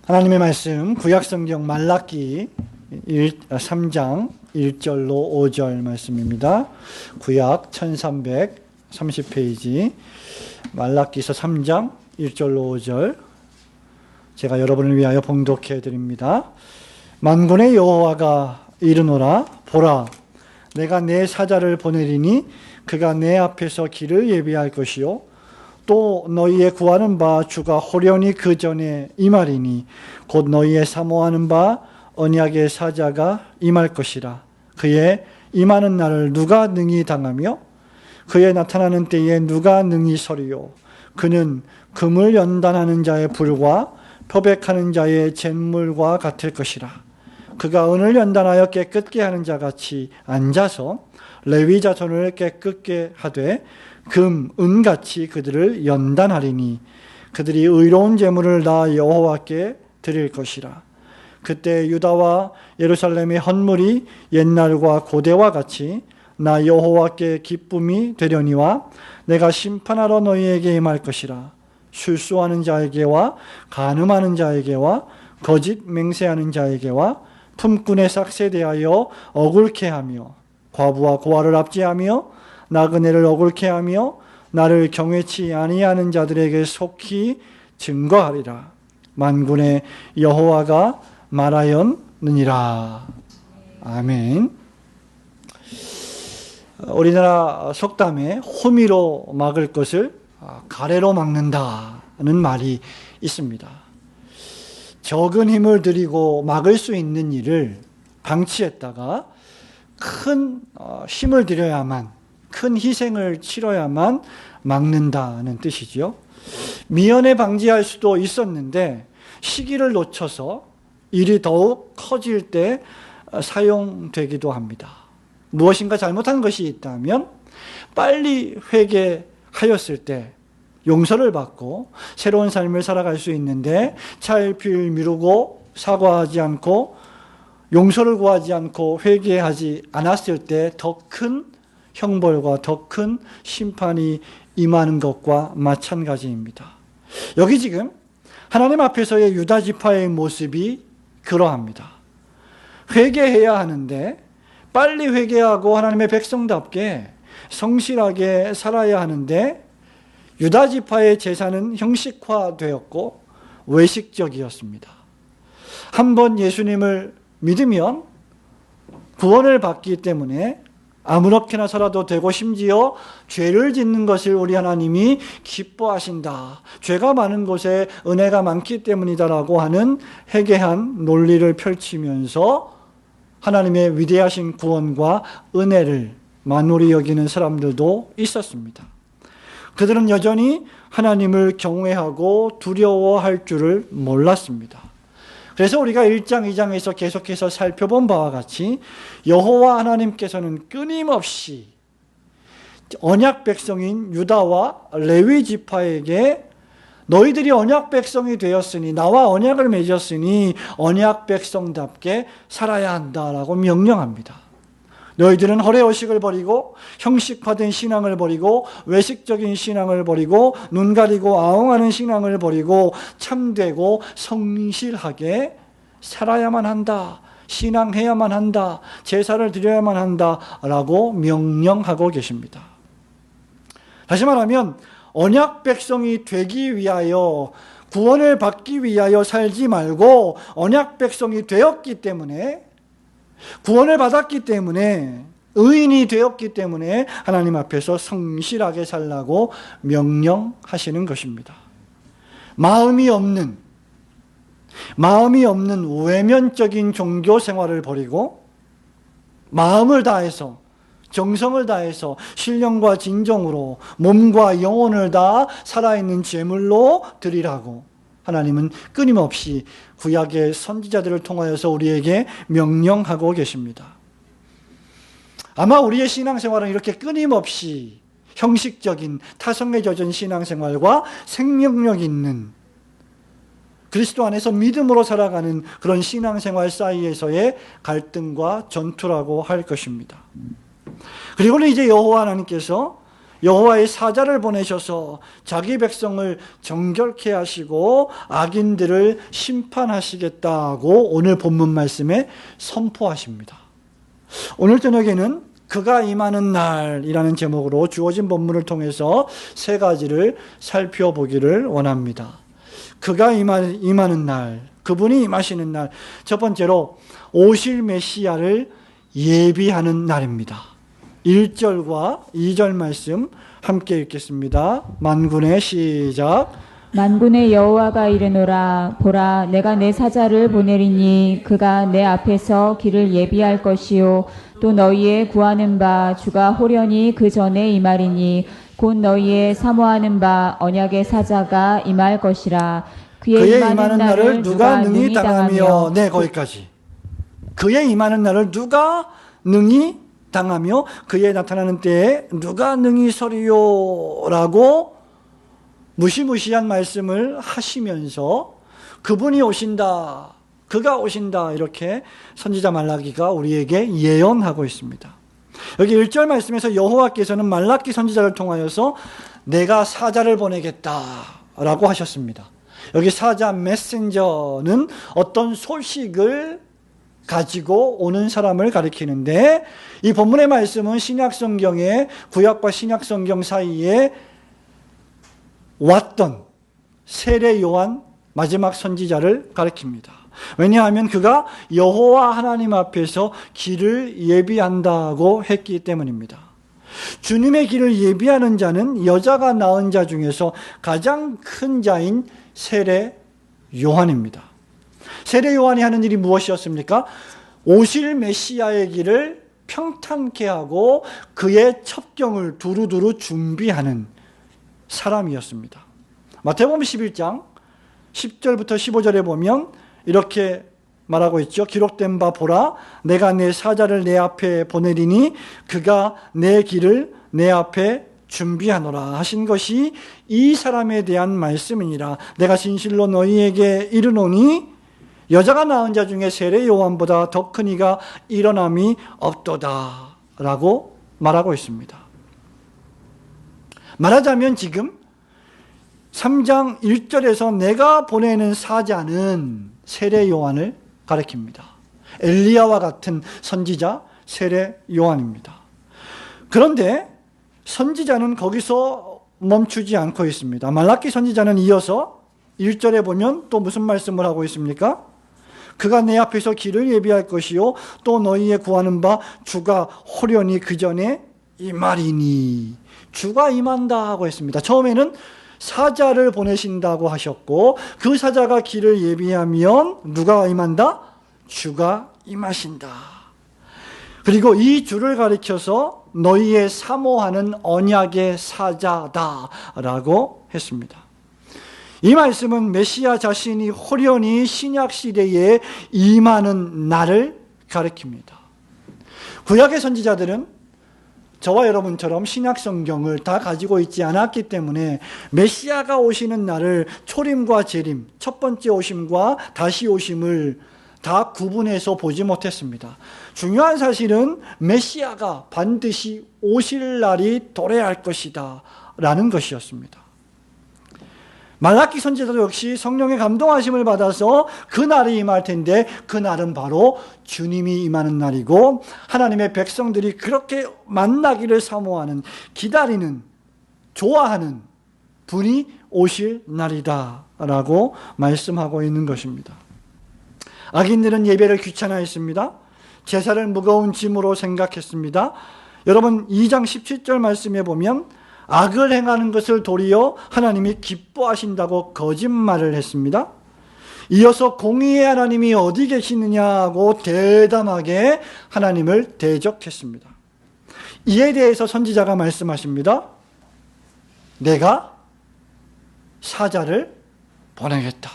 하나님의 말씀 구약성경 말라기 3장 1절로 5절 말씀입니다. 구약 1330페이지 말라기서 3장 1절로 5절 제가 여러분을 위하여 봉독해 드립니다. 만군의 여호와가 이르노라 보라 내가 내 사자를 보내리니 그가 내 앞에서 길을 예비할 것이요 또 너희의 구하는 바 주가 호련히 그 전에 임하리니 곧 너희의 사모하는 바 언약의 사자가 임할 것이라. 그의 임하는 날을 누가 능히 당하며 그의 나타나는 때에 누가 능히 서리요. 그는 금을 연단하는 자의 불과 표백하는 자의 잿물과 같을 것이라. 그가 은을 연단하여 깨끗게 하는 자같이 앉아서 레위 자손을 깨끗게 하되 금, 은같이 그들을 연단하리니 그들이 의로운 제물을 다 여호와께 드릴 것이라. 그때 유다와 예루살렘의 헌물이 옛날과 고대와 같이 나 여호와께 기쁨이 되려니와 내가 심판하러 너희에게 임할 것이라. 술수하는 자에게와 간음하는 자에게와 거짓 맹세하는 자에게와 품꾼의 삭세 대하여 억울케 하며 과부와 고아를 압제하며 나그네를 억울케 하며 나를 경외치 아니하는 자들에게 속히 증거하리라. 만군의 여호와가 말하였느니라. 아멘. 우리나라 속담에 호미로 막을 것을 가래로 막는다는 말이 있습니다. 적은 힘을 들이고 막을 수 있는 일을 방치했다가 큰 힘을 들여야만 큰 희생을 치러야만 막는다는 뜻이죠. 미연에 방지할 수도 있었는데 시기를 놓쳐서 일이 더욱 커질 때 사용되기도 합니다. 무엇인가 잘못한 것이 있다면 빨리 회개하였을 때 용서를 받고 새로운 삶을 살아갈 수 있는데 차일피일 미루고 사과하지 않고 용서를 구하지 않고 회개하지 않았을 때 더 큰 형벌과 더 큰 심판이 임하는 것과 마찬가지입니다. 여기 지금 하나님 앞에서의 유다 지파의 모습이 그러합니다. 회개해야 하는데 빨리 회개하고 하나님의 백성답게 성실하게 살아야 하는데 유다 지파의 제사는 형식화되었고 외식적이었습니다. 한번 예수님을 믿으면 구원을 받기 때문에 아무렇게나 살아도 되고 심지어 죄를 짓는 것을 우리 하나님이 기뻐하신다. 죄가 많은 곳에 은혜가 많기 때문이다라고 하는 해괴한 논리를 펼치면서 하나님의 위대하신 구원과 은혜를 만홀히 여기는 사람들도 있었습니다. 그들은 여전히 하나님을 경외하고 두려워할 줄을 몰랐습니다. 그래서 우리가 1장, 2장에서 계속해서 살펴본 바와 같이 여호와 하나님께서는 끊임없이 언약 백성인 유다와 레위 지파에게 너희들이 언약 백성이 되었으니 나와 언약을 맺었으니 언약 백성답게 살아야 한다라고 명령합니다. 너희들은 허례허식을 버리고 형식화된 신앙을 버리고 외식적인 신앙을 버리고 눈 가리고 아웅하는 신앙을 버리고 참되고 성실하게 살아야만 한다. 신앙해야만 한다. 제사를 드려야만 한다라고 명령하고 계십니다. 다시 말하면 언약 백성이 되기 위하여 구원을 받기 위하여 살지 말고 언약 백성이 되었기 때문에 구원을 받았기 때문에 의인이 되었기 때문에 하나님 앞에서 성실하게 살라고 명령하시는 것입니다. 마음이 없는 외면적인 종교 생활을 버리고 마음을 다해서 정성을 다해서 신령과 진정으로 몸과 영혼을 다 살아있는 제물로 드리라고 하나님은 끊임없이 구약의 선지자들을 통하여서 우리에게 명령하고 계십니다. 아마 우리의 신앙생활은 이렇게 끊임없이 형식적인 타성에 젖은 신앙생활과 생명력 있는 그리스도 안에서 믿음으로 살아가는 그런 신앙생활 사이에서의 갈등과 전투라고 할 것입니다. 그리고는 이제 여호와 하나님께서 여호와의 사자를 보내셔서 자기 백성을 정결케 하시고 악인들을 심판하시겠다고 오늘 본문 말씀에 선포하십니다. 오늘 저녁에는 그가 임하는 날이라는 제목으로 주어진 본문을 통해서 세 가지를 살펴보기를 원합니다. 그가 임하는 날, 그분이 임하시는 날. 첫 번째로 오실 메시아를 예비하는 날입니다. 1절과 2절 말씀 함께 읽겠습니다. 만군의 시작. 만군의 여호와가 이르노라. 보라, 내가 내 사자를 보내리니 그가 내 앞에서 길을 예비할 것이요 또 너희의 구하는 바 주가 호련히 그 전에 임하리니 곧 너희의 사모하는 바 언약의 사자가 임할 것이라. 그의 임하는 날을 누가 능히 당하며. 네, 거기까지. 그의 임하는 날을 누가 능히 당하며 그의 나타나는 때에 누가 능히 서리요 라고 무시무시한 말씀을 하시면서 그분이 오신다, 그가 오신다, 이렇게 선지자 말라기가 우리에게 예언하고 있습니다. 여기 1절 말씀에서 여호와께서는 말라기 선지자를 통하여서 내가 사자를 보내겠다라고 하셨습니다. 여기 사자 메신저는 어떤 소식을 가지고 오는 사람을 가리키는데, 이 본문의 말씀은 신약성경의 구약과 신약성경 사이에 왔던 세례 요한 마지막 선지자를 가리킵니다. 왜냐하면 그가 여호와 하나님 앞에서 길을 예비한다고 했기 때문입니다. 주님의 길을 예비하는 자는 여자가 낳은 자 중에서 가장 큰 자인 세례 요한입니다. 세례 요한이 하는 일이 무엇이었습니까? 오실 메시아의 길을 평탄케 하고 그의 첩경을 두루두루 준비하는 사람이었습니다. 마태복음 11장 10절부터 15절에 보면 이렇게 말하고 있죠. 기록된 바 보라, 내가 내 사자를 내 앞에 보내리니 그가 내 길을 내 앞에 준비하노라 하신 것이 이 사람에 대한 말씀이니라. 내가 진실로 너희에게 이르노니 여자가 낳은 자 중에 세례 요한보다 더 큰 이가 일어남이 없도다 라고 말하고 있습니다. 말하자면 지금 3장 1절에서 내가 보내는 사자는 세례 요한을 가리킵니다. 엘리야와 같은 선지자 세례 요한입니다. 그런데 선지자는 거기서 멈추지 않고 있습니다. 말라기 선지자는 이어서 1절에 보면 또 무슨 말씀을 하고 있습니까? 그가 내 앞에서 길을 예비할 것이요 또 너희의 구하는 바 주가 호련히 그 전에 임하리니. 주가 임한다 하고 했습니다. 처음에는 사자를 보내신다고 하셨고 그 사자가 길을 예비하면 누가 임한다? 주가 임하신다. 그리고 이 주를 가리켜서 너희의 사모하는 언약의 사자다라고 했습니다. 이 말씀은 메시아 자신이 호련히 신약 시대에 임하는 날을 가리킵니다. 구약의 선지자들은 저와 여러분처럼 신약 성경을 다 가지고 있지 않았기 때문에 메시아가 오시는 날을 초림과 재림, 첫 번째 오심과 다시 오심을 다 구분해서 보지 못했습니다. 중요한 사실은 메시아가 반드시 오실 날이 도래할 것이다 라는 것이었습니다. 말라기 선지자도 역시 성령의 감동하심을 받아서 그 날이 임할 텐데 그 날은 바로 주님이 임하는 날이고 하나님의 백성들이 그렇게 만나기를 사모하는, 기다리는, 좋아하는 분이 오실 날이다 라고 말씀하고 있는 것입니다. 악인들은 예배를 귀찮아했습니다. 제사를 무거운 짐으로 생각했습니다. 여러분 2장 17절 말씀에 보면 악을 행하는 것을 도리어 하나님이 기뻐하신다고 거짓말을 했습니다. 이어서 공의의 하나님이 어디 계시느냐고 대담하게 하나님을 대적했습니다. 이에 대해서 선지자가 말씀하십니다. 내가 사자를 보내겠다.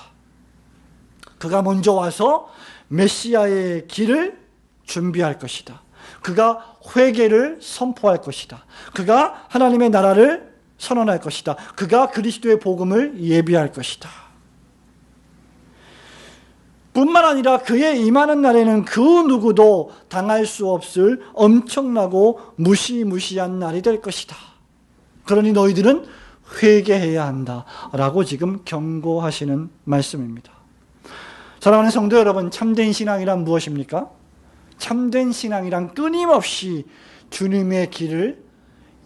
그가 먼저 와서 메시아의 길을 준비할 것이다. 그가 회개를 선포할 것이다. 그가 하나님의 나라를 선언할 것이다. 그가 그리스도의 복음을 예비할 것이다. 뿐만 아니라 그의 임하는 날에는 그 누구도 당할 수 없을 엄청나고 무시무시한 날이 될 것이다. 그러니 너희들은 회개해야 한다라고 지금 경고하시는 말씀입니다. 사랑하는 성도 여러분, 참된 신앙이란 무엇입니까? 참된 신앙이란 끊임없이 주님의 길을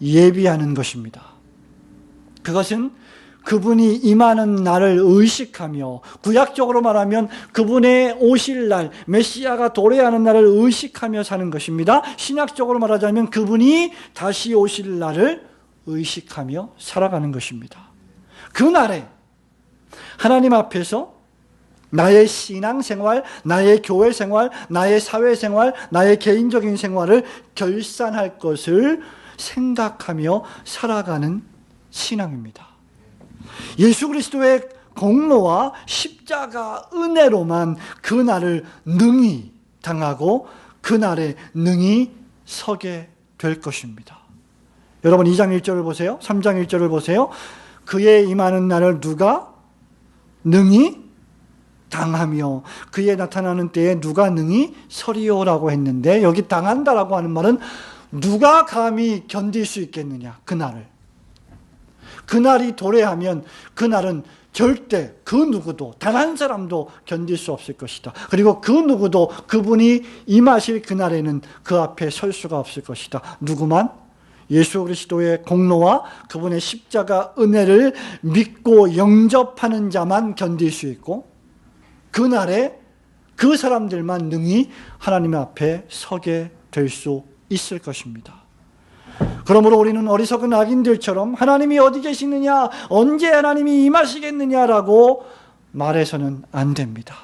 예비하는 것입니다. 그것은 그분이 임하는 날을 의식하며, 구약적으로 말하면 그분의 오실 날, 메시아가 도래하는 날을 의식하며 사는 것입니다. 신약적으로 말하자면 그분이 다시 오실 날을 의식하며 살아가는 것입니다. 그 날에 하나님 앞에서 나의 신앙생활, 나의 교회생활, 나의 사회생활, 나의 개인적인 생활을 결산할 것을 생각하며 살아가는 신앙입니다. 예수 그리스도의 공로와 십자가 은혜로만 그 날을 능히 당하고 그 날에 능히 서게 될 것입니다. 여러분 2장 1절을 보세요. 3장 1절을 보세요. 그의 임하는 날을 누가 능히 당하며 그의 나타나는 때에 누가 능히 서리오라고 했는데, 여기 당한다라고 하는 말은 누가 감히 견딜 수 있겠느냐, 그날을. 그날이 도래하면 그날은 절대 그 누구도, 단 한 사람도 견딜 수 없을 것이다. 그리고 그 누구도 그분이 임하실 그날에는 그 앞에 설 수가 없을 것이다. 누구만? 예수 그리스도의 공로와 그분의 십자가 은혜를 믿고 영접하는 자만 견딜 수 있고, 그날에 그 사람들만 능히 하나님 앞에 서게 될 수 있을 것입니다. 그러므로 우리는 어리석은 악인들처럼 하나님이 어디 계시느냐, 언제 하나님이 임하시겠느냐라고 말해서는 안 됩니다.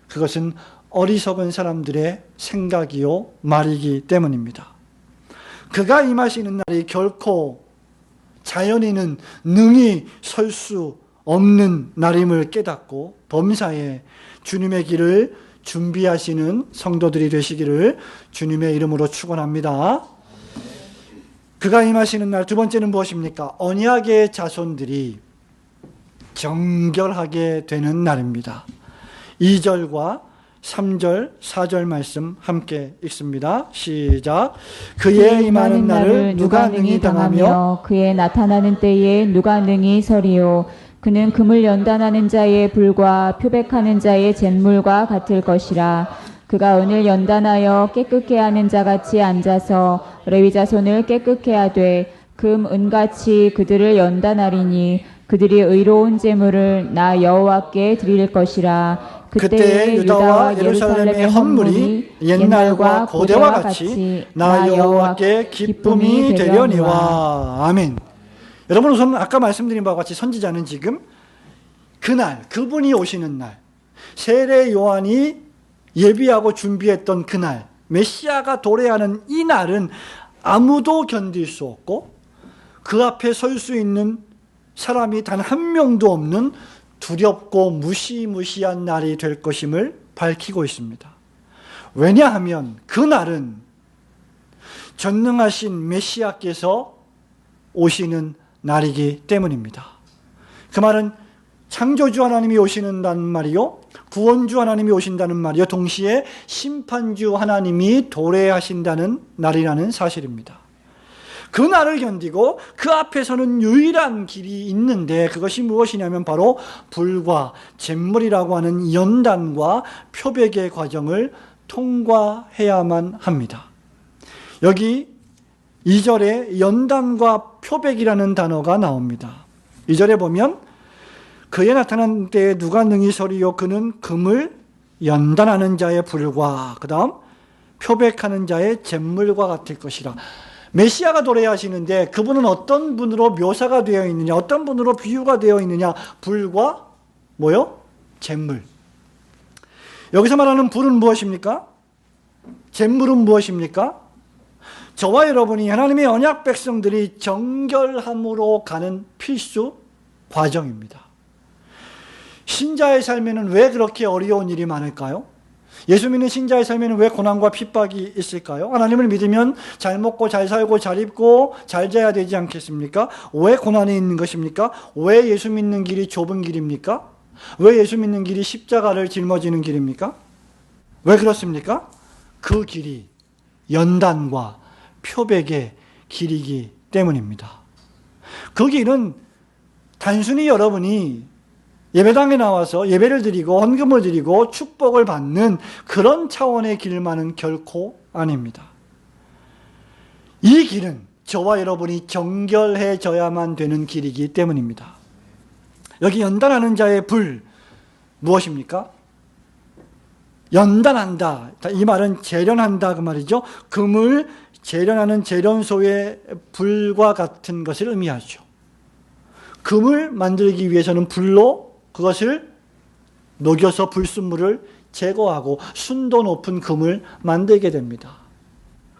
그것은 어리석은 사람들의 생각이요 말이기 때문입니다. 그가 임하시는 날이 결코 자연인은 능히 설 수 없는 날임을 깨닫고 범사에 주님의 길을 준비하시는 성도들이 되시기를 주님의 이름으로 축원합니다. 그가 임하시는 날, 두 번째는 무엇입니까? 언약의 자손들이 정결하게 되는 날입니다. 2절과 3절, 4절 말씀 함께 읽습니다. 시작. 그의 임하는 날을 누가 능히 당하며 그의 나타나는 때에 누가 능히 서리요. 그는 금을 연단하는 자의 불과 표백하는 자의 잿물과 같을 것이라. 그가 은을 연단하여 깨끗게 하는 자같이 앉아서 레위 자손을 깨끗게 하되 금 은같이 그들을 연단하리니 그들이 의로운 제물을 나 여호와께 드릴 것이라. 그때에 유다와 예루살렘의 헌물이 옛날과 고대와 같이 나 여호와께 기쁨이 되려니와. 아멘. 여러분, 우선 아까 말씀드린 바와 같이 선지자는 지금 그날, 그분이 오시는 날, 세례 요한이 예비하고 준비했던 그날, 메시아가 도래하는 이 날은 아무도 견딜 수 없고 그 앞에 설 수 있는 사람이 단 한 명도 없는 두렵고 무시무시한 날이 될 것임을 밝히고 있습니다. 왜냐하면 그 날은 전능하신 메시아께서 오시는 날이기 때문입니다. 그 말은 창조주 하나님이 오시는다는 말이요, 구원주 하나님이 오신다는 말이요, 동시에 심판주 하나님이 도래하신다는 날이라는 사실입니다. 그 날을 견디고 그 앞에서는 유일한 길이 있는데, 그것이 무엇이냐면 바로 불과 잿물이라고 하는 연단과 표백의 과정을 통과해야만 합니다. 여기 2절에 연단과 표백이라는 단어가 나옵니다. 2절에 보면 그의 나타난 때에 누가 능히 서리요. 그는 금을 연단하는 자의 불과, 그 다음 표백하는 자의 잿물과 같을 것이라. 메시아가 도래하시는데 그분은 어떤 분으로 묘사가 되어 있느냐, 어떤 분으로 비유가 되어 있느냐. 불과 뭐요? 잿물. 여기서 말하는 불은 무엇입니까? 잿물은 무엇입니까? 저와 여러분이 하나님의 언약 백성들이 정결함으로 가는 필수 과정입니다. 신자의 삶에는 왜 그렇게 어려운 일이 많을까요? 예수 믿는 신자의 삶에는 왜 고난과 핍박이 있을까요? 하나님을 믿으면 잘 먹고 잘 살고 잘 입고 잘 자야 되지 않겠습니까? 왜 고난이 있는 것입니까? 왜 예수 믿는 길이 좁은 길입니까? 왜 예수 믿는 길이 십자가를 짊어지는 길입니까? 왜 그렇습니까? 그 길이 연단과 표백의 길이기 때문입니다. 그 길은 단순히 여러분이 예배당에 나와서 예배를 드리고 헌금을 드리고 축복을 받는 그런 차원의 길만은 결코 아닙니다. 이 길은 저와 여러분이 정결해져야만 되는 길이기 때문입니다. 여기 연단하는 자의 불, 무엇입니까? 연단한다. 이 말은 재련한다 그 말이죠. 금을 재련하는 재련소의 불과 같은 것을 의미하죠. 금을 만들기 위해서는 불로 그것을 녹여서 불순물을 제거하고 순도 높은 금을 만들게 됩니다.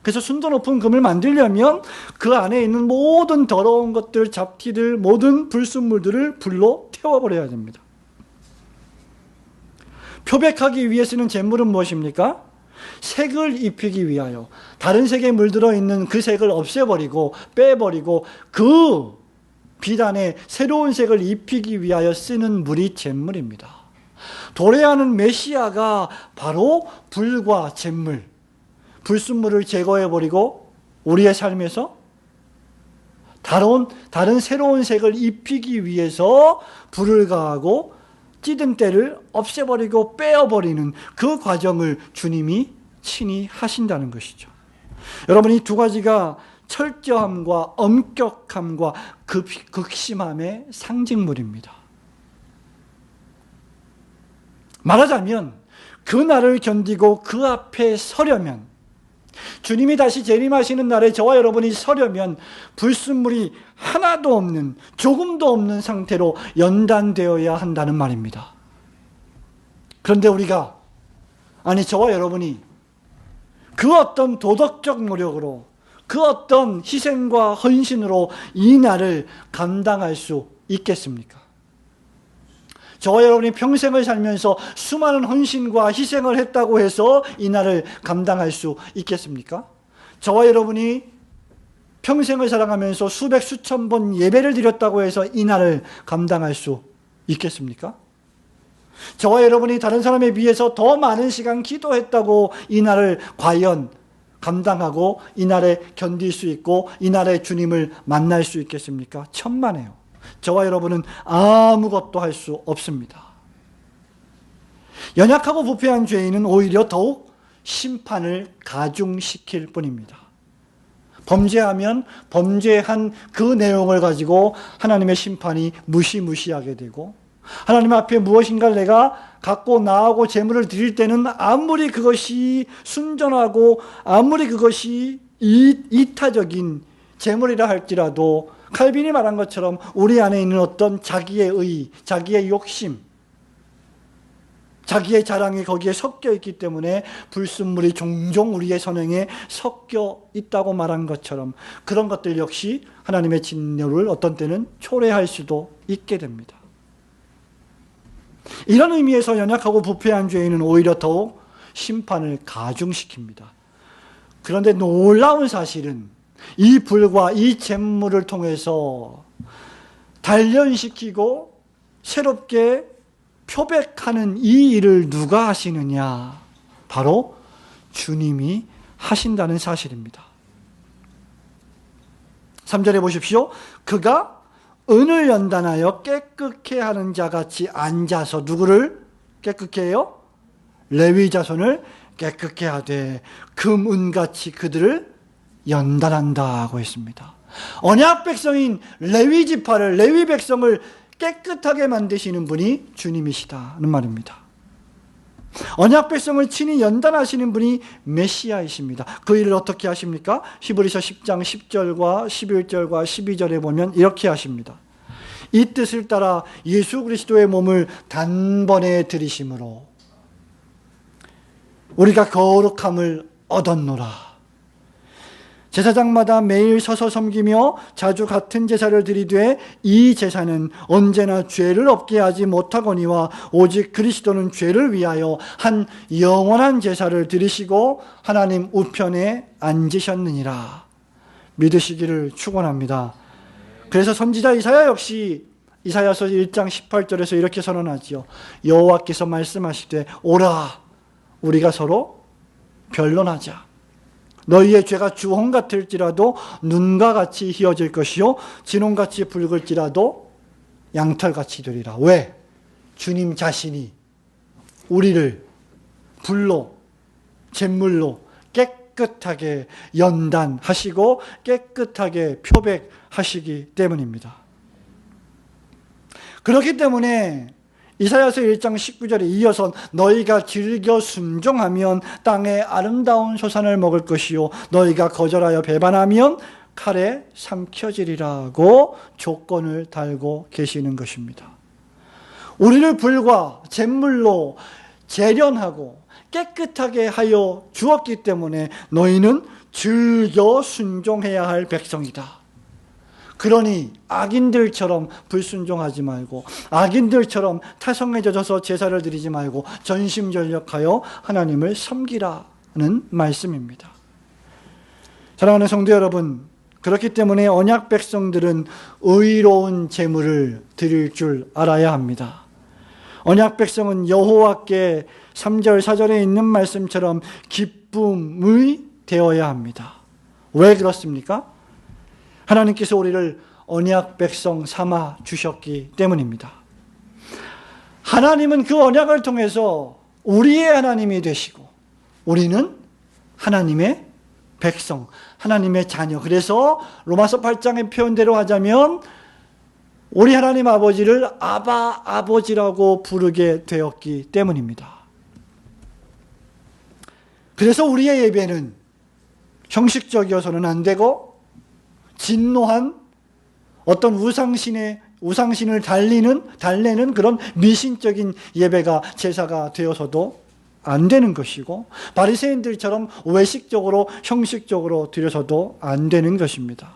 그래서 순도 높은 금을 만들려면 그 안에 있는 모든 더러운 것들, 잡티들, 모든 불순물들을 불로 태워버려야 됩니다. 표백하기 위해 쓰는 잿물은 무엇입니까? 색을 입히기 위하여 다른 색에 물들어 있는 그 색을 없애버리고 빼버리고 그 빛 안에 새로운 색을 입히기 위하여 쓰는 물이 잿물입니다. 도래하는 메시아가 바로 불과 잿물, 불순물을 제거해버리고 우리의 삶에서 다른 새로운 색을 입히기 위해서 불을 가하고 찌든 때를 없애버리고 빼어버리는 그 과정을 주님이 친히 하신다는 것이죠. 여러분, 이 두 가지가 철저함과 엄격함과 극심함의 상징물입니다. 말하자면 그 날을 견디고 그 앞에 서려면, 주님이 다시 재림하시는 날에 저와 여러분이 서려면 불순물이 하나도 없는, 조금도 없는 상태로 연단되어야 한다는 말입니다. 그런데 우리가, 저와 여러분이 그 어떤 도덕적 노력으로, 그 어떤 희생과 헌신으로 이 날을 감당할 수 있겠습니까? 저와 여러분이 평생을 살면서 수많은 헌신과 희생을 했다고 해서 이 날을 감당할 수 있겠습니까? 저와 여러분이 평생을 살아가면서 수백 수천 번 예배를 드렸다고 해서 이 날을 감당할 수 있겠습니까? 저와 여러분이 다른 사람에 비해서 더 많은 시간 기도했다고 이 날을 과연 감당하고 이 날에 견딜 수 있고 이 날에 주님을 만날 수 있겠습니까? 천만에요. 저와 여러분은 아무것도 할 수 없습니다. 연약하고 부패한 죄인은 오히려 더욱 심판을 가중시킬 뿐입니다. 범죄하면 범죄한 그 내용을 가지고 하나님의 심판이 무시무시하게 되고, 하나님 앞에 무엇인가를 내가 갖고 나아가고 제물을 드릴 때는 아무리 그것이 순전하고 아무리 그것이 이타적인 제물이라 할지라도 칼빈이 말한 것처럼 우리 안에 있는 어떤 자기의 의, 자기의 욕심, 자기의 자랑이 거기에 섞여 있기 때문에 불순물이 종종 우리의 선행에 섞여 있다고 말한 것처럼 그런 것들 역시 하나님의 진노를 어떤 때는 초래할 수도 있게 됩니다. 이런 의미에서 연약하고 부패한 죄인은 오히려 더욱 심판을 가중시킵니다. 그런데 놀라운 사실은 이 불과 이 잿물을 통해서 단련시키고 새롭게 표백하는 이 일을 누가 하시느냐? 바로 주님이 하신다는 사실입니다. 3절에 보십시오. 그가 은을 연단하여 깨끗게 하는 자같이 앉아서 누구를 깨끗게 해요? 레위 자손을 깨끗게 하되 금, 은같이 그들을 연단한다고 했습니다. 언약 백성인 레위 지파를, 레위 백성을 깨끗하게 만드시는 분이 주님이시다는 말입니다. 언약 백성을 친히 연단하시는 분이 메시아이십니다. 그 일을 어떻게 하십니까? 히브리서 10장 10절과 11절과 12절에 보면 이렇게 하십니다. 이 뜻을 따라 예수 그리스도의 몸을 단번에 들이심으로 우리가 거룩함을 얻었노라. 제사장마다 매일 서서 섬기며 자주 같은 제사를 드리되 이 제사는 언제나 죄를 없게 하지 못하거니와 오직 그리스도는 죄를 위하여 한 영원한 제사를 드리시고 하나님 우편에 앉으셨느니라. 믿으시기를 축원합니다. 그래서 선지자 이사야 역시 이사야서 1장 18절에서 이렇게 선언하지요. 여호와께서 말씀하시되 오라 우리가 서로 변론하자. 너희의 죄가 주홍 같을지라도 눈과 같이 희어질 것이요 진홍같이 붉을지라도 양털같이 되리라. 왜? 주님 자신이 우리를 불로 잿물로 깨끗하게 연단하시고 깨끗하게 표백하시기 때문입니다. 그렇기 때문에 이사야서 1장 19절에 이어서 너희가 즐겨 순종하면 땅의 아름다운 소산을 먹을 것이요 너희가 거절하여 배반하면 칼에 삼켜지리라고 조건을 달고 계시는 것입니다. 우리를 불과 잿물로 재련하고 깨끗하게 하여 주었기 때문에 너희는 즐겨 순종해야 할 백성이다. 그러니 악인들처럼 불순종하지 말고 악인들처럼 타성에 젖어서 제사를 드리지 말고 전심전력하여 하나님을 섬기라는 말씀입니다. 사랑하는 성도 여러분, 그렇기 때문에 언약 백성들은 의로운 제물을 드릴 줄 알아야 합니다. 언약 백성은 여호와께 3절 4절에 있는 말씀처럼 기쁨이 되어야 합니다. 왜 그렇습니까? 하나님께서 우리를 언약 백성 삼아 주셨기 때문입니다. 하나님은 그 언약을 통해서 우리의 하나님이 되시고 우리는 하나님의 백성, 하나님의 자녀. 그래서 로마서 8장의 표현대로 하자면 우리 하나님 아버지를 아바 아버지라고 부르게 되었기 때문입니다. 그래서 우리의 예배는 형식적이어서는 안 되고 진노한 어떤 우상신을 달래는 그런 미신적인 예배가 제사가 되어서도 안 되는 것이고 바리새인들처럼 외식적으로 형식적으로 드려서도 안 되는 것입니다.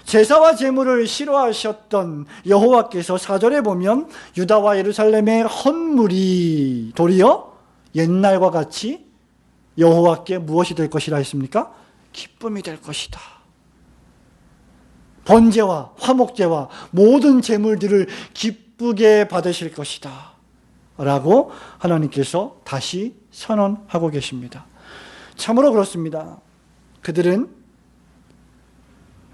제사와 제물을 싫어하셨던 여호와께서 4절에 보면 유다와 예루살렘의 헌물이 도리어 옛날과 같이 여호와께 무엇이 될 것이라 했습니까? 기쁨이 될 것이다. 번제와 화목제와 모든 제물들을 기쁘게 받으실 것이다 라고 하나님께서 다시 선언하고 계십니다. 참으로 그렇습니다. 그들은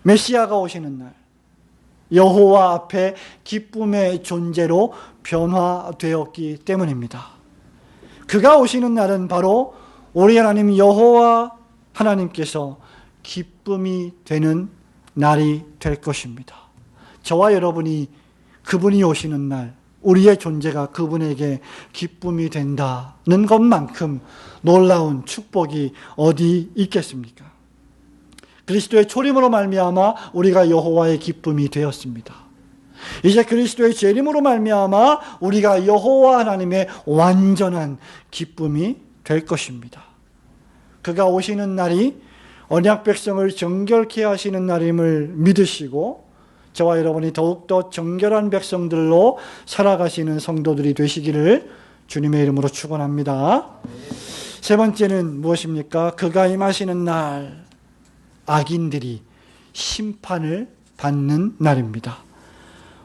메시아가 오시는 날 여호와 앞에 기쁨의 존재로 변화되었기 때문입니다. 그가 오시는 날은 바로 우리 하나님 여호와 하나님께서 기쁨이 되는 날이 될 것입니다. 저와 여러분이 그분이 오시는 날 우리의 존재가 그분에게 기쁨이 된다는 것만큼 놀라운 축복이 어디 있겠습니까? 그리스도의 초림으로 말미암아 우리가 여호와의 기쁨이 되었습니다. 이제 그리스도의 재림으로 말미암아 우리가 여호와 하나님의 완전한 기쁨이 될 것입니다. 그가 오시는 날이 언약 백성을 정결케 하시는 날임을 믿으시고 저와 여러분이 더욱더 정결한 백성들로 살아가시는 성도들이 되시기를 주님의 이름으로 축원합니다. 세 번째는 무엇입니까? 그가 임하시는 날 악인들이 심판을 받는 날입니다.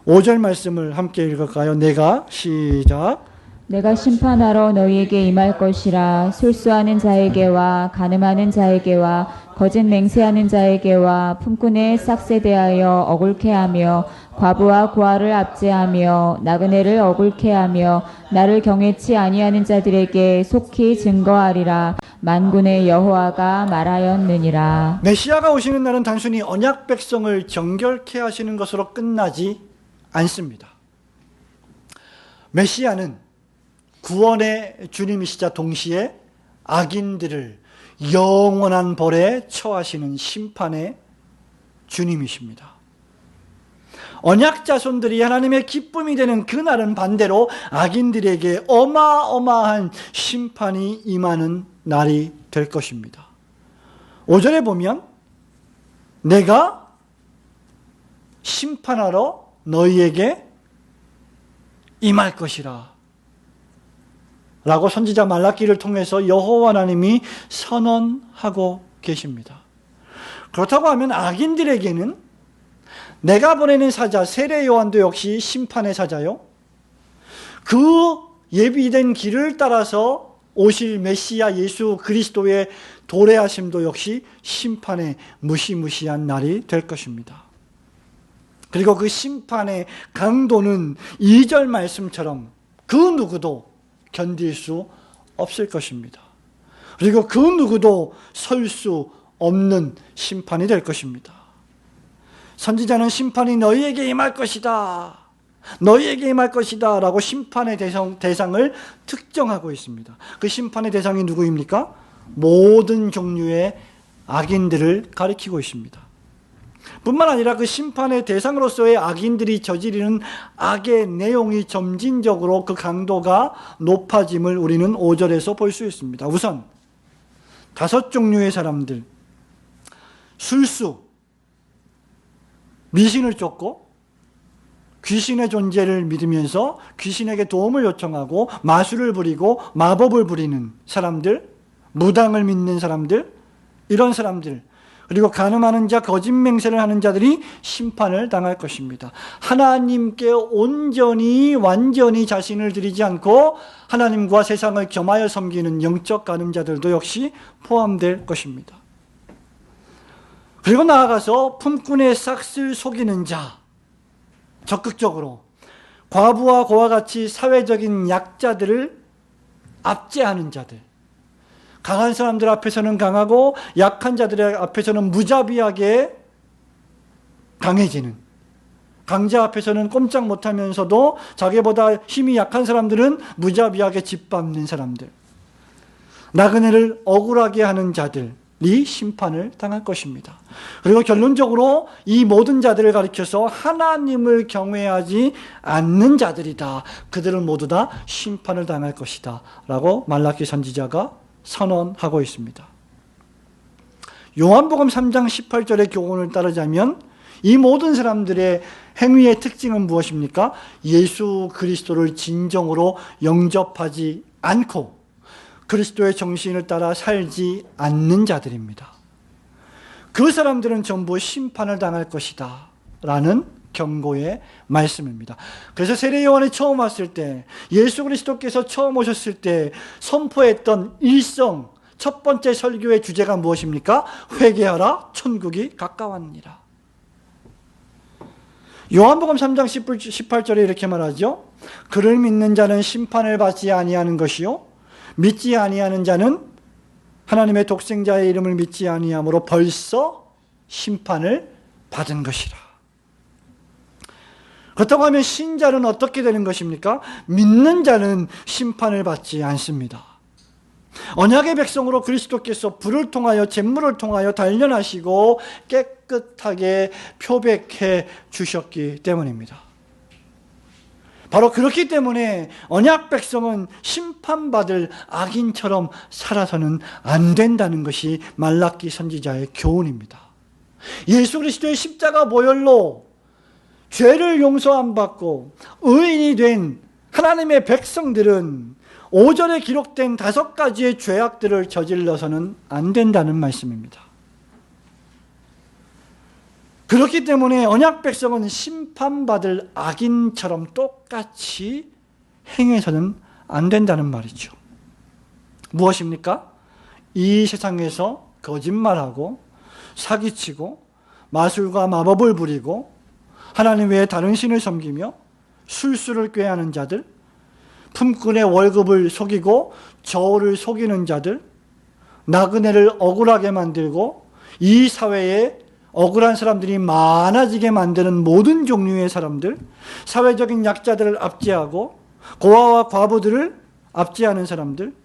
5절 말씀을 함께 읽을까요? 시작. 내가 심판하러 너희에게 임할 것이라. 술수하는 자에게와 간음하는 자에게와 거짓 맹세하는 자에게와 품꾼의 싹세 대하여 억울케 하며 과부와 고아를 압제하며 나그네를 억울케 하며 나를 경외치 아니하는 자들에게 속히 증거하리라. 만군의 여호와가 말하였느니라. 메시아가 오시는 날은 단순히 언약 백성을 정결케 하시는 것으로 끝나지 않습니다. 메시아는 구원의 주님이시자 동시에 악인들을 영원한 벌에 처하시는 심판의 주님이십니다. 언약 자손들이 하나님의 기쁨이 되는 그날은 반대로 악인들에게 어마어마한 심판이 임하는 날이 될 것입니다. 5절에 보면 내가 심판하러 너희에게 임할 것이라 라고 선지자 말라기를 통해서 여호와 하나님이 선언하고 계십니다. 그렇다고 하면 악인들에게는 내가 보내는 사자 세례 요한도 역시 심판의 사자요. 그 예비된 길을 따라서 오실 메시아 예수 그리스도의 도래하심도 역시 심판의 무시무시한 날이 될 것입니다. 그리고 그 심판의 강도는 2절 말씀처럼 그 누구도 견딜 수 없을 것입니다. 그리고 그 누구도 설 수 없는 심판이 될 것입니다. 선지자는 심판이 너희에게 임할 것이다, 너희에게 임할 것이다 라고 심판의 대상을 특정하고 있습니다. 그 심판의 대상이 누구입니까? 모든 종류의 악인들을 가리키고 있습니다. 뿐만 아니라 그 심판의 대상으로서의 악인들이 저지르는 악의 내용이 점진적으로 그 강도가 높아짐을 우리는 5절에서 볼 수 있습니다. 우선 5종류의 사람들, 술수, 미신을 쫓고 귀신의 존재를 믿으면서 귀신에게 도움을 요청하고 마술을 부리고 마법을 부리는 사람들, 무당을 믿는 사람들, 이런 사람들, 그리고 간음하는 자, 거짓 맹세를 하는 자들이 심판을 당할 것입니다. 하나님께 온전히 완전히 자신을 드리지 않고 하나님과 세상을 겸하여 섬기는 영적 간음자들도 역시 포함될 것입니다. 그리고 나아가서 품꾼의 싹을 속이는 자, 적극적으로 과부와 고와 같이 사회적인 약자들을 압제하는 자들, 강한 사람들 앞에서는 강하고 약한 자들 앞에서는 무자비하게 강해지는, 강자 앞에서는 꼼짝 못하면서도 자기보다 힘이 약한 사람들은 무자비하게 짓밟는 사람들, 나그네를 억울하게 하는 자들이 심판을 당할 것입니다. 그리고 결론적으로 이 모든 자들을 가리켜서 하나님을 경외하지 않는 자들이다, 그들은 모두 다 심판을 당할 것이다 라고 말라기 선지자가 선언하고 있습니다. 요한복음 3장 18절의 교훈을 따르자면 이 모든 사람들의 행위의 특징은 무엇입니까? 예수 그리스도를 진정으로 영접하지 않고 그리스도의 정신을 따라 살지 않는 자들입니다. 그 사람들은 전부 심판을 당할 것이다 라는 경고의 말씀입니다. 그래서 세례 요한이 처음 왔을 때, 예수 그리스도께서 처음 오셨을 때 선포했던 일성 첫 번째 설교의 주제가 무엇입니까? 회개하라, 천국이 가까웠느니라. 요한복음 3장 18절에 이렇게 말하죠. 그를 믿는 자는 심판을 받지 아니하는 것이요 믿지 아니하는 자는 하나님의 독생자의 이름을 믿지 아니함으로 벌써 심판을 받은 것이라. 그렇다고 하면 신자는 어떻게 되는 것입니까? 믿는 자는 심판을 받지 않습니다. 언약의 백성으로 그리스도께서 불을 통하여 잿물을 통하여 단련하시고 깨끗하게 표백해 주셨기 때문입니다. 바로 그렇기 때문에 언약 백성은 심판받을 악인처럼 살아서는 안 된다는 것이 말라기 선지자의 교훈입니다. 예수 그리스도의 십자가 보혈로 죄를 용서 안 받고 의인이 된 하나님의 백성들은 5절에 기록된 5가지의 죄악들을 저질러서는 안 된다는 말씀입니다. 그렇기 때문에 언약 백성은 심판받을 악인처럼 똑같이 행해서는 안 된다는 말이죠. 무엇입니까? 이 세상에서 거짓말하고 사기치고 마술과 마법을 부리고 하나님 외에 다른 신을 섬기며 술수를 꾀하는 자들, 품꾼의 월급을 속이고 저울을 속이는 자들, 나그네를 억울하게 만들고 이 사회에 억울한 사람들이 많아지게 만드는 모든 종류의 사람들, 사회적인 약자들을 압제하고 고아와 과부들을 압제하는 사람들,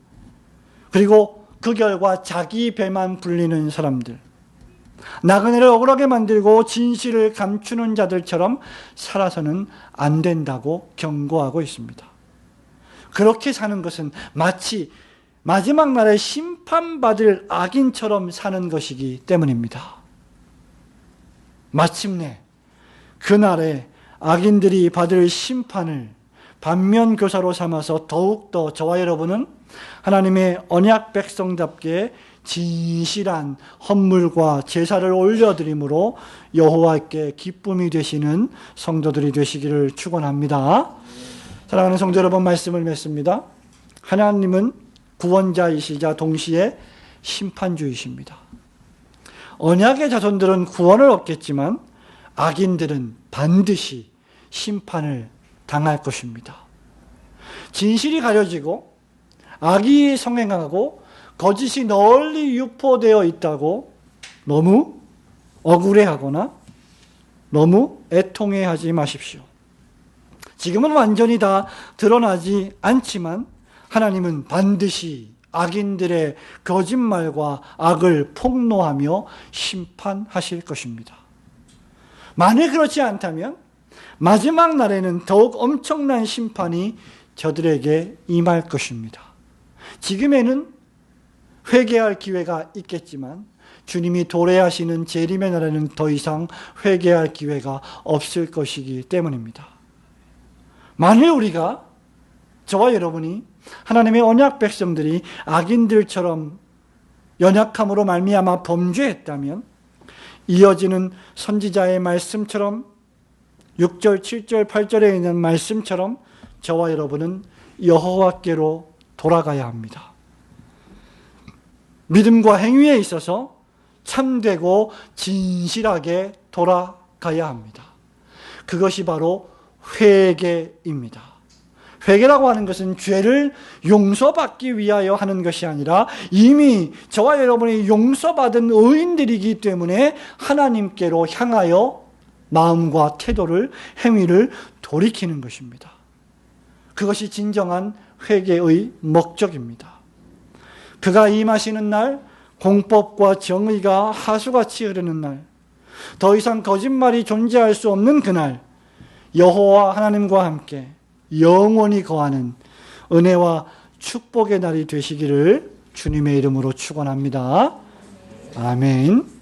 그리고 그 결과 자기 배만 불리는 사람들, 나그네를 억울하게 만들고 진실을 감추는 자들처럼 살아서는 안 된다고 경고하고 있습니다. 그렇게 사는 것은 마치 마지막 날에 심판받을 악인처럼 사는 것이기 때문입니다. 마침내 그날에 악인들이 받을 심판을 반면교사로 삼아서 더욱더 저와 여러분은 하나님의 언약 백성답게 진실한 헌물과 제사를 올려드림으로 여호와께 기쁨이 되시는 성도들이 되시기를 축원합니다. 사랑하는 성도 여러분, 말씀을 맺습니다. 하나님은 구원자이시자 동시에 심판주이십니다. 언약의 자손들은 구원을 얻겠지만 악인들은 반드시 심판을 당할 것입니다. 진실이 가려지고 악이 성행하고 거짓이 널리 유포되어 있다고 너무 억울해하거나 너무 애통해하지 마십시오. 지금은 완전히 다 드러나지 않지만 하나님은 반드시 악인들의 거짓말과 악을 폭로하며 심판하실 것입니다. 만일 그렇지 않다면 마지막 날에는 더욱 엄청난 심판이 저들에게 임할 것입니다. 지금에는 회개할 기회가 있겠지만 주님이 도래하시는 재림의 날에는 더 이상 회개할 기회가 없을 것이기 때문입니다. 만일 우리가, 저와 여러분이, 하나님의 언약 백성들이 악인들처럼 연약함으로 말미암아 범죄했다면 이어지는 선지자의 말씀처럼 6절, 7절, 8절에 있는 말씀처럼 저와 여러분은 여호와께로 돌아가야 합니다. 믿음과 행위에 있어서 참되고 진실하게 돌아가야 합니다. 그것이 바로 회개입니다. 회개라고 하는 것은 죄를 용서받기 위하여 하는 것이 아니라 이미 저와 여러분이 용서받은 의인들이기 때문에 하나님께로 향하여 마음과 태도를, 행위를 돌이키는 것입니다. 그것이 진정한 회개의 목적입니다. 그가 임하시는 날, 공법과 정의가 하수같이 흐르는 날, 더 이상 거짓말이 존재할 수 없는 그날, 여호와 하나님과 함께 영원히 거하는 은혜와 축복의 날이 되시기를 주님의 이름으로 축원합니다. 아멘.